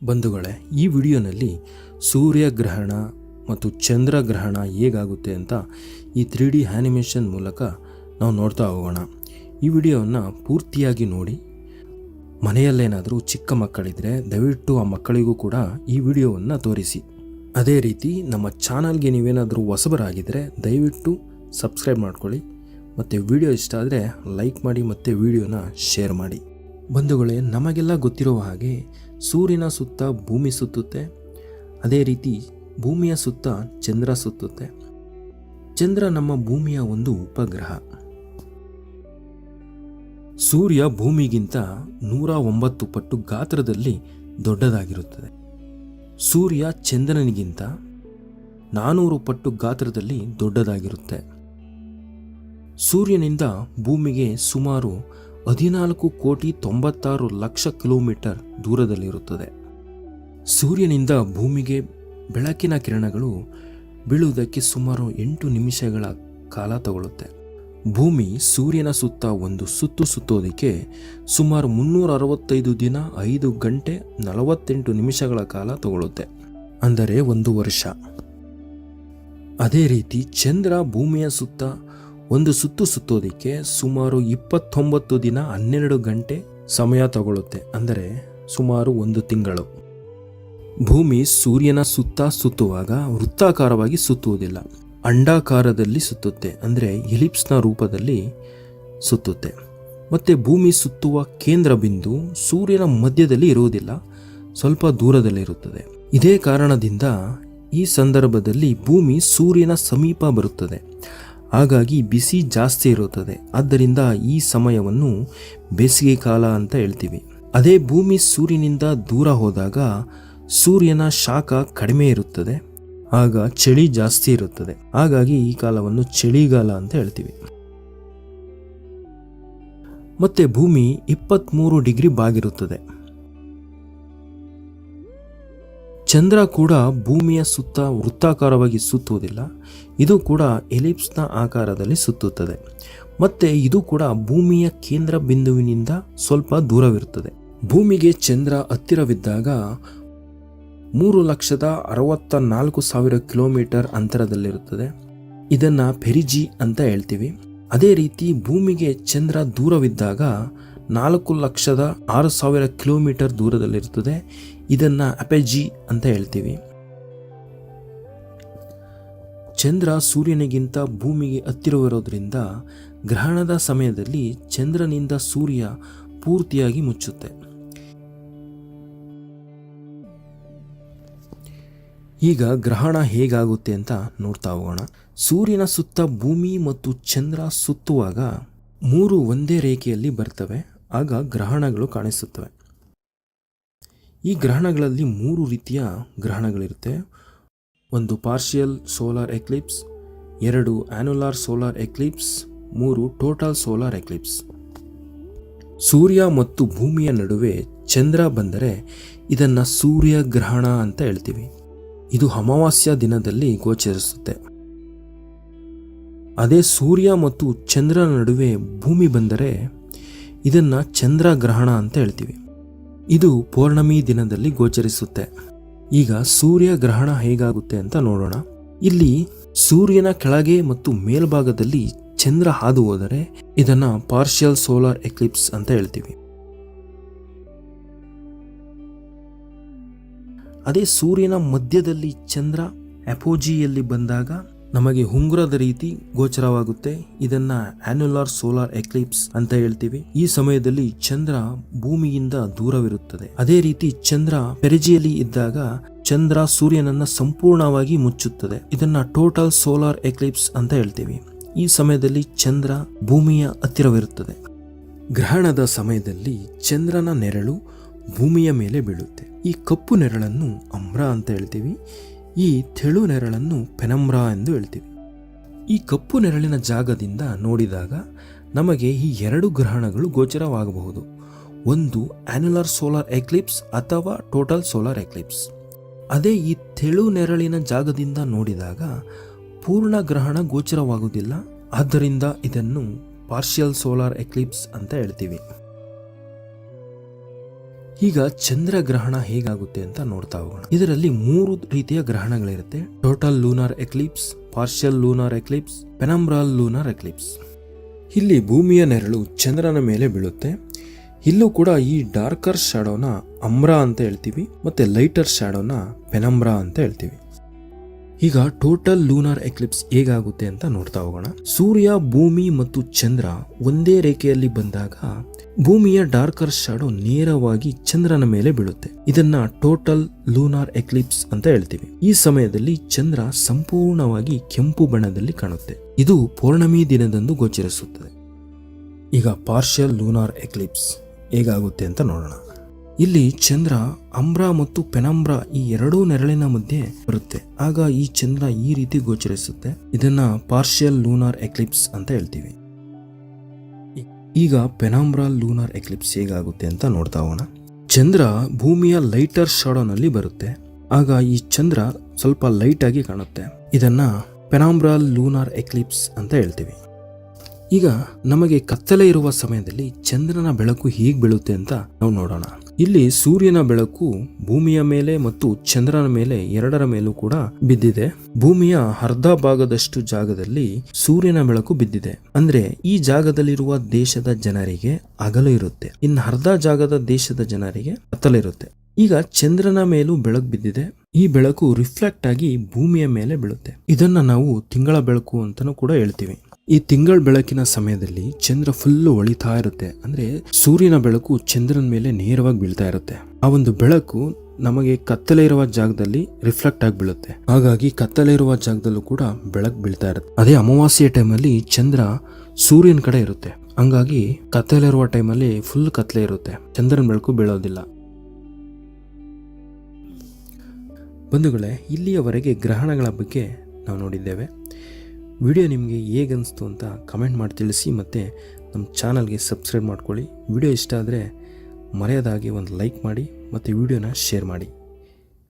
ಬಂಧುಗಳೇ, ಈ ವಿಡಿಯೋನಲ್ಲಿ ಸೂರ್ಯಗ್ರಹಣ ಮತ್ತು ಚಂದ್ರಗ್ರಹಣ ಹೇಗಾಗುತ್ತೆ ಅಂತ ಈ 3D ಆ್ಯನಿಮೇಷನ್ ಮೂಲಕ ನಾವು ನೋಡ್ತಾ ಹೋಗೋಣ. ಈ ವಿಡಿಯೋವನ್ನು ಪೂರ್ತಿಯಾಗಿ ನೋಡಿ. ಮನೆಯಲ್ಲೇನಾದರೂ ಚಿಕ್ಕ ಮಕ್ಕಳಿದ್ದರೆ ದಯವಿಟ್ಟು ಆ ಮಕ್ಕಳಿಗೂ ಕೂಡ ಈ ವಿಡಿಯೋವನ್ನು ತೋರಿಸಿ. ಅದೇ ರೀತಿ ನಮ್ಮ ಚಾನಲ್ಗೆ ನೀವೇನಾದರೂ ಹೊಸಬರಾಗಿದ್ದರೆ ದಯವಿಟ್ಟು ಸಬ್ಸ್ಕ್ರೈಬ್ ಮಾಡ್ಕೊಳ್ಳಿ. ಮತ್ತು ವಿಡಿಯೋ ಇಷ್ಟ ಆದರೆ ಲೈಕ್ ಮಾಡಿ ಮತ್ತು ವಿಡಿಯೋನ ಶೇರ್ ಮಾಡಿ. ಬಂಧುಗಳೇ, ನಮಗೆಲ್ಲ ಗೊತ್ತಿರುವ ಹಾಗೆ ಸೂರ್ಯನ ಸುತ್ತ ಭೂಮಿ ಸುತ್ತುತ್ತೆ. ಅದೇ ರೀತಿ ಭೂಮಿಯ ಸುತ್ತ ಚಂದ್ರ ಸುತ್ತುತ್ತೆ. ಚಂದ್ರ ನಮ್ಮ ಭೂಮಿಯ ಒಂದು ಉಪಗ್ರಹ. ಸೂರ್ಯ ಭೂಮಿಗಿಂತ 109 ಪಟ್ಟು ಗಾತ್ರದಲ್ಲಿ ದೊಡ್ಡದಾಗಿರುತ್ತದೆ. ಸೂರ್ಯ ಚಂದ್ರನಿಗಿಂತ 400 ಪಟ್ಟು ಗಾತ್ರದಲ್ಲಿ ದೊಡ್ಡದಾಗಿರುತ್ತೆ. ಸೂರ್ಯನಿಂದ ಭೂಮಿಗೆ ಸುಮಾರು 14,96,00,000 ಕಿಲೋಮೀಟರ್ ದೂರದಲ್ಲಿರುತ್ತದೆ. ಸೂರ್ಯನಿಂದ ಭೂಮಿಗೆ ಬೆಳಕಿನ ಕಿರಣಗಳು ಬೀಳುವುದಕ್ಕೆ ಸುಮಾರು 8 ನಿಮಿಷಗಳ ಕಾಲ ತಗೊಳ್ಳುತ್ತೆ. ಭೂಮಿ ಸೂರ್ಯನ ಸುತ್ತ ಒಂದು ಸುತ್ತೋದಕ್ಕೆ ಸುಮಾರು 365 ದಿನ 5 ಗಂಟೆ 48 ನಿಮಿಷಗಳ ಕಾಲ ತಗೊಳ್ಳುತ್ತೆ, ಅಂದರೆ 1 ವರ್ಷ. ಅದೇ ರೀತಿ ಚಂದ್ರ ಭೂಮಿಯ ಸುತ್ತ ಒಂದು ಸುತ್ತೋದಕ್ಕೆ ಸುಮಾರು 29 ದಿನ 12 ಗಂಟೆ ಸಮಯ ತಗೊಳ್ಳುತ್ತೆ, ಅಂದರೆ ಸುಮಾರು 1 ತಿಂಗಳು. ಭೂಮಿ ಸೂರ್ಯನ ಸುತ್ತುವಾಗ ವೃತ್ತಾಕಾರವಾಗಿ ಸುತ್ತುವುದಿಲ್ಲ, ಅಂಡಾಕಾರದಲ್ಲಿ ಸುತ್ತುತ್ತೆ, ಅಂದರೆ ಎಲಿಪ್ಸ್ನ ರೂಪದಲ್ಲಿ ಸುತ್ತುತ್ತೆ. ಮತ್ತು ಭೂಮಿ ಸುತ್ತುವ ಕೇಂದ್ರ ಬಿಂದು ಸೂರ್ಯನ ಮಧ್ಯದಲ್ಲಿ ಇರುವುದಿಲ್ಲ, ಸ್ವಲ್ಪ ದೂರದಲ್ಲಿರುತ್ತದೆ. ಇದೇ ಕಾರಣದಿಂದ ಈ ಸಂದರ್ಭದಲ್ಲಿ ಭೂಮಿ ಸೂರ್ಯನ ಸಮೀಪ ಬರುತ್ತದೆ. ಹಾಗಾಗಿ ಬಿಸಿ ಜಾಸ್ತಿ ಇರುತ್ತದೆ. ಆದ್ದರಿಂದ ಈ ಸಮಯವನ್ನು ಬೇಸಿಗೆ ಕಾಲ ಅಂತ ಹೇಳ್ತೀವಿ. ಅದೇ ಭೂಮಿ ಸೂರ್ಯನಿಂದ ದೂರ ಹೋದಾಗ ಸೂರ್ಯನ ಶಾಖ ಕಡಿಮೆ ಇರುತ್ತದೆ, ಆಗ ಚಳಿ ಜಾಸ್ತಿ ಇರುತ್ತದೆ. ಹಾಗಾಗಿ ಈ ಕಾಲವನ್ನು ಚಳಿಗಾಲ ಅಂತ ಹೇಳ್ತೀವಿ. ಮತ್ತೆ ಭೂಮಿ 23 ಡಿಗ್ರಿ ಬಾಗಿರುತ್ತದೆ. ಚಂದ್ರ ಕೂಡ ಭೂಮಿಯ ಸುತ್ತ ವೃತ್ತಾಕಾರವಾಗಿ ಸುತ್ತುವುದಿಲ್ಲ, ಇದು ಕೂಡ ಎಲಿಪ್ಸ್ನ ಆಕಾರದಲ್ಲಿ ಸುತ್ತುತ್ತದೆ. ಮತ್ತೆ ಇದು ಕೂಡ ಭೂಮಿಯ ಕೇಂದ್ರ ಬಿಂದುವಿನಿಂದ ಸ್ವಲ್ಪ ದೂರವಿರುತ್ತದೆ. ಭೂಮಿಗೆ ಚಂದ್ರ ಹತ್ತಿರವಿದ್ದಾಗ 3,64,000 ಕಿಲೋಮೀಟರ್ ಅಂತರದಲ್ಲಿರುತ್ತದೆ. ಇದನ್ನ ಪೆರಿಜಿ ಅಂತ ಹೇಳ್ತೀವಿ. ಅದೇ ರೀತಿ ಭೂಮಿಗೆ ಚಂದ್ರ ದೂರವಿದ್ದಾಗ 4,06,000 ಕಿಲೋಮೀಟರ್ ದೂರದಲ್ಲಿರುತ್ತದೆ. ಇದನ್ನ ಅಪೆಜಿ ಅಂತ ಹೇಳ್ತೀವಿ. ಚಂದ್ರ ಸೂರ್ಯನಿಗಿಂತ ಭೂಮಿಗೆ ಹತ್ತಿರವಿರೋದ್ರಿಂದ ಗ್ರಹಣದ ಸಮಯದಲ್ಲಿ ಚಂದ್ರನಿಂದ ಸೂರ್ಯ ಪೂರ್ತಿಯಾಗಿ ಮುಚ್ಚುತ್ತೆ. ಈಗ ಗ್ರಹಣ ಹೇಗಾಗುತ್ತೆ ಅಂತ ನೋಡ್ತಾ ಹೋಗೋಣ. ಸೂರ್ಯನ ಸುತ್ತ ಭೂಮಿ ಮತ್ತು ಚಂದ್ರ ಸುತ್ತುವಾಗ 3 ಒಂದೇ ರೇಖೆಯಲ್ಲಿ ಬರ್ತವೆ, ಆಗ ಗ್ರಹಣಗಳು ಕಾಣಿಸುತ್ತವೆ. ಈ ಗ್ರಹಣಗಳಲ್ಲಿ 3 ರೀತಿಯ ಗ್ರಹಣಗಳಿರುತ್ತೆ. ಒಂದು partial solar eclipse, 2 annular solar eclipse, 3 total solar eclipse. ಸೂರ್ಯ ಮತ್ತು ಭೂಮಿಯ ನಡುವೆ ಚಂದ್ರ ಬಂದರೆ ಇದನ್ನ ಸೂರ್ಯಗ್ರಹಣ ಅಂತ ಹೇಳ್ತೀವಿ. ಇದು ಅಮಾವಾಸ್ಯ ದಿನದಲ್ಲಿ ಗೋಚರಿಸುತ್ತೆ. ಅದೇ ಸೂರ್ಯ ಮತ್ತು ಚಂದ್ರನ ನಡುವೆ ಭೂಮಿ ಬಂದರೆ ಇದನ್ನ ಚಂದ್ರಗ್ರಹಣ ಅಂತ ಹೇಳ್ತೀವಿ. ಇದು ಪೌರ್ಣಮಿ ದಿನದಲ್ಲಿ ಗೋಚರಿಸುತ್ತೆ. ಈಗ ಸೂರ್ಯಗ್ರಹಣ ಹೇಗಾಗುತ್ತೆ ಅಂತ ನೋಡೋಣ. ಇಲ್ಲಿ ಸೂರ್ಯನ ಕೆಳಗೆ ಮತ್ತು ಮೇಲ್ಭಾಗದಲ್ಲಿ ಚಂದ್ರ ಹಾದು ಹೋದರೆ ಇದನ್ನ ಪಾರ್ಷಿಯಲ್ ಸೋಲಾರ್ ಎಕ್ಲಿಪ್ಸ್ ಅಂತ ಹೇಳ್ತೀವಿ. ಅದೇ ಸೂರ್ಯನ ಮಧ್ಯದಲ್ಲಿ ಚಂದ್ರ ಅಪೋಜಿಯಲ್ಲಿ ಬಂದಾಗ ನಮಗೆ ಉಂಗುರದ ರೀತಿ ಗೋಚರವಾಗುತ್ತೆ. ಇದನ್ನ ಆನ್ಯುಲಾರ್ ಸೋಲಾರ್ ಎಕ್ಲಿಪ್ಸ್ ಅಂತ ಹೇಳ್ತೀವಿ. ಈ ಸಮಯದಲ್ಲಿ ಚಂದ್ರ ಭೂಮಿಯಿಂದ ದೂರವಿರುತ್ತದೆ. ಅದೇ ರೀತಿ ಚಂದ್ರ ಪೆರಿಜಿಯಲ್ಲಿ ಇದ್ದಾಗ ಚಂದ್ರ ಸೂರ್ಯನನ್ನ ಸಂಪೂರ್ಣವಾಗಿ ಮುಚ್ಚುತ್ತದೆ. ಇದನ್ನ ಟೋಟಲ್ ಸೋಲಾರ್ ಎಕ್ಲಿಪ್ಸ್ ಅಂತ ಹೇಳ್ತೀವಿ. ಈ ಸಮಯದಲ್ಲಿ ಚಂದ್ರ ಭೂಮಿಯ ಹತ್ತಿರವಿರುತ್ತದೆ. ಗ್ರಹಣದ ಸಮಯದಲ್ಲಿ ಚಂದ್ರನ ನೆರಳು ಭೂಮಿಯ ಮೇಲೆ ಬೀಳುತ್ತೆ. ಈ ಕಪ್ಪು ನೆರಳನ್ನು ಅಮ್ರ ಅಂತ ಹೇಳ್ತೀವಿ. ಈ ತೆಳು ನೆರಳನ್ನು ಪೆನಮ್ರ ಎಂದು ಹೇಳ್ತೀವಿ. ಈ ಕಪ್ಪು ನೆರಳಿನ ಜಾಗದಿಂದ ನೋಡಿದಾಗ ನಮಗೆ ಈ 2 ಗ್ರಹಣಗಳು ಗೋಚರವಾಗಬಹುದು. ಒಂದು ಆನ್ಯುಲಾರ್ ಸೋಲಾರ್ ಎಕ್ಲಿಪ್ಸ್ ಅಥವಾ ಟೋಟಲ್ ಸೋಲಾರ್ ಎಕ್ಲಿಪ್ಸ್. ಅದೇ ಈ ತೆಳು ನೆರಳಿನ ಜಾಗದಿಂದ ನೋಡಿದಾಗ ಪೂರ್ಣ ಗ್ರಹಣ ಗೋಚರವಾಗುವುದಿಲ್ಲ. ಆದ್ದರಿಂದ ಇದನ್ನು ಪಾರ್ಷಿಯಲ್ ಸೋಲಾರ್ ಎಕ್ಲಿಪ್ಸ್ ಅಂತ ಹೇಳ್ತೀವಿ. ಈಗ ಚಂದ್ರಗ್ರಹಣ ಹೇಗಾಗುತ್ತೆ ಅಂತ ನೋಡ್ತಾ ಹೋಗೋಣ. ಇದರಲ್ಲಿ 3 ರೀತಿಯ ಗ್ರಹಣಗಳಿರುತ್ತೆ. Total lunar eclipse, partial lunar eclipse, penumbral lunar eclipse. ಇಲ್ಲಿ ಭೂಮಿಯ ನೆರಳು ಚಂದ್ರನ ಮೇಲೆ ಬೀಳುತ್ತೆ. ಇಲ್ಲೂ ಕೂಡ ಈ ಡಾರ್ಕರ್ ಶಾಡೋನ ಅಂಬ್ರಾ ಅಂತ ಹೇಳ್ತೀವಿ, ಮತ್ತೆ ಲೈಟರ್ ಶಾಡೋನ ಪೆನಂಬ್ರಾ ಅಂತ ಹೇಳ್ತೀವಿ. ಈಗ ಟೋಟಲ್ ಲೂನಾರ್ ಎಕ್ಲಿಪ್ಸ್ ಹೇಗಾಗುತ್ತೆ ಅಂತ ನೋಡ್ತಾ ಹೋಗೋಣ. ಸೂರ್ಯ, ಭೂಮಿ ಮತ್ತು ಚಂದ್ರ ಒಂದೇ ರೇಖೆಯಲ್ಲಿ ಬಂದಾಗ ಭೂಮಿಯ ಡಾರ್ಕರ್ ಶಾಡೋ ನೇರವಾಗಿ ಚಂದ್ರನ ಮೇಲೆ ಬೀಳುತ್ತೆ. ಇದನ್ನ ಟೋಟಲ್ ಲೂನಾರ್ ಎಕ್ಲಿಪ್ಸ್ ಅಂತ ಹೇಳ್ತೀವಿ. ಈ ಸಮಯದಲ್ಲಿ ಚಂದ್ರ ಸಂಪೂರ್ಣವಾಗಿ ಕೆಂಪು ಬಣ್ಣದಲ್ಲಿ ಕಾಣುತ್ತೆ. ಇದು ಪೌರ್ಣಮಿ ದಿನದಂದು ಗೋಚರಿಸುತ್ತದೆ. ಈಗ ಪಾರ್ಷಿಯಲ್ ಲೂನಾರ್ ಎಕ್ಲಿಪ್ಸ್ ಹೇಗಾಗುತ್ತೆ ಅಂತ ನೋಡೋಣ. ಇಲ್ಲಿ ಚಂದ್ರ ಅಂಬ್ರಾ ಮತ್ತು ಪೆನಂಬ್ರಾ ಈ ಎರಡೂ ನೆರಳಿನ ಮಧ್ಯೆ ಬರುತ್ತೆ. ಆಗ ಈ ಚಂದ್ರ ಈ ರೀತಿ ಗೋಚರಿಸುತ್ತೆ. ಇದನ್ನ ಪಾರ್ಷಿಯಲ್ ಲೂನಾರ್ ಎಕ್ಲಿಪ್ಸ್ ಅಂತ ಹೇಳ್ತೀವಿ. ಈಗ ಪೆನಂಬ್ರಾಲ್ ಲೂನಾರ್ ಎಕ್ಲಿಪ್ಸ್ ಹೇಗಾಗುತ್ತೆ ಅಂತ ನೋಡ್ತಾ ಹೋಗೋಣ. ಚಂದ್ರ ಭೂಮಿಯ ಲೈಟರ್ ಶಾಡೋನಲ್ಲಿ ಬರುತ್ತೆ. ಆಗ ಈ ಚಂದ್ರ ಸ್ವಲ್ಪ ಲೈಟ್ ಆಗಿ ಕಾಣುತ್ತೆ. ಇದನ್ನ ಪೆನಂಬ್ರಾಲ್ ಲೂನಾರ್ ಎಕ್ಲಿಪ್ಸ್ ಅಂತ ಹೇಳ್ತೀವಿ. ಈಗ ನಮಗೆ ಕತ್ತಲೆ ಇರುವ ಸಮಯದಲ್ಲಿ ಚಂದ್ರನ ಬೆಳಕು ಹೇಗೆ ಬೀಳುತ್ತೆ ಅಂತ ನಾವು ನೋಡೋಣ. ಇಲ್ಲಿ ಸೂರ್ಯನ ಬೆಳಕು ಭೂಮಿಯ ಮೇಲೆ ಮತ್ತು ಚಂದ್ರನ ಮೇಲೆ ಎರಡರ ಮೇಲೂ ಕೂಡ ಬಿದ್ದಿದೆ. ಭೂಮಿಯ ಅರ್ಧ ಭಾಗದಷ್ಟು ಜಾಗದಲ್ಲಿ ಸೂರ್ಯನ ಬೆಳಕು ಬಿದ್ದಿದೆ. ಅಂದ್ರೆ ಈ ಜಾಗದಲ್ಲಿರುವ ದೇಶದ ಜನರಿಗೆ ಹಗಲು ಇರುತ್ತೆ, ಇನ್ನು ಅರ್ಧ ಜಾಗದ ದೇಶದ ಜನರಿಗೆ ಕತ್ತಲಿರುತ್ತೆ. ಈಗ ಚಂದ್ರನ ಮೇಲೂ ಬೆಳಕು ಬಿದ್ದಿದೆ. ಈ ಬೆಳಕು ರಿಫ್ಲೆಕ್ಟ್ ಆಗಿ ಭೂಮಿಯ ಮೇಲೆ ಬೀಳುತ್ತೆ. ಇದನ್ನ ನಾವು ತಿಂಗಳ ಬೆಳಕು ಅಂತಾನೂ ಕೂಡ ಹೇಳ್ತೀವಿ. ಈ ತಿಂಗಳ ಬೆಳಕಿನ ಸಮಯದಲ್ಲಿ ಚಂದ್ರ ಫುಲ್ಲು ಹೊಳಿತಾ ಇರುತ್ತೆ. ಅಂದ್ರೆ ಸೂರ್ಯನ ಬೆಳಕು ಚಂದ್ರನ ಮೇಲೆ ನೇರವಾಗಿ ಬೀಳ್ತಾ ಇರುತ್ತೆ. ಆ ಒಂದು ಬೆಳಕು ನಮಗೆ ಕತ್ತಲೆ ಇರುವ ಜಾಗದಲ್ಲಿ ರಿಫ್ಲೆಕ್ಟ್ ಆಗಿ ಬೀಳುತ್ತೆ. ಹಾಗಾಗಿ ಕತ್ತಲೆ ಇರುವ ಜಾಗದಲ್ಲೂ ಕೂಡ ಬೆಳಕು ಬೀಳ್ತಾ ಇರುತ್ತೆ. ಅದೇ ಅಮಾವಾಸ್ಯೆ ಟೈಮಲ್ಲಿ ಚಂದ್ರ ಸೂರ್ಯನ ಕಡೆ ಇರುತ್ತೆ. ಹಂಗಾಗಿ ಕತ್ತಲೆ ಇರುವ ಟೈಮಲ್ಲಿ ಫುಲ್ ಕತ್ತಲೆ ಇರುತ್ತೆ, ಚಂದ್ರನ ಬೆಳಕು ಬೀಳೋದಿಲ್ಲ. ಬಂಧುಗಳೇ, ಇಲ್ಲಿಯವರೆಗೆ ಗ್ರಹಣಗಳ ಬಗ್ಗೆ ನಾವು ನೋಡಿದ್ದೇವೆ. ವಿಡಿಯೋ ನಿಮಗೆ ಹೇಗನ್ನಿಸ್ತು ಅಂತ ಕಮೆಂಟ್ ಮಾಡಿ ತಿಳಿಸಿ, ಮತ್ತು ನಮ್ಮ ಚಾನಲ್ಗೆ ಸಬ್ಸ್ಕ್ರೈಬ್ ಮಾಡ್ಕೊಳ್ಳಿ. ವಿಡಿಯೋ ಇಷ್ಟ ಆದರೆ ಮರೆಯದಾಗಿ ಒಂದು ಲೈಕ್ ಮಾಡಿ ಮತ್ತು ವಿಡಿಯೋನ ಶೇರ್ ಮಾಡಿ.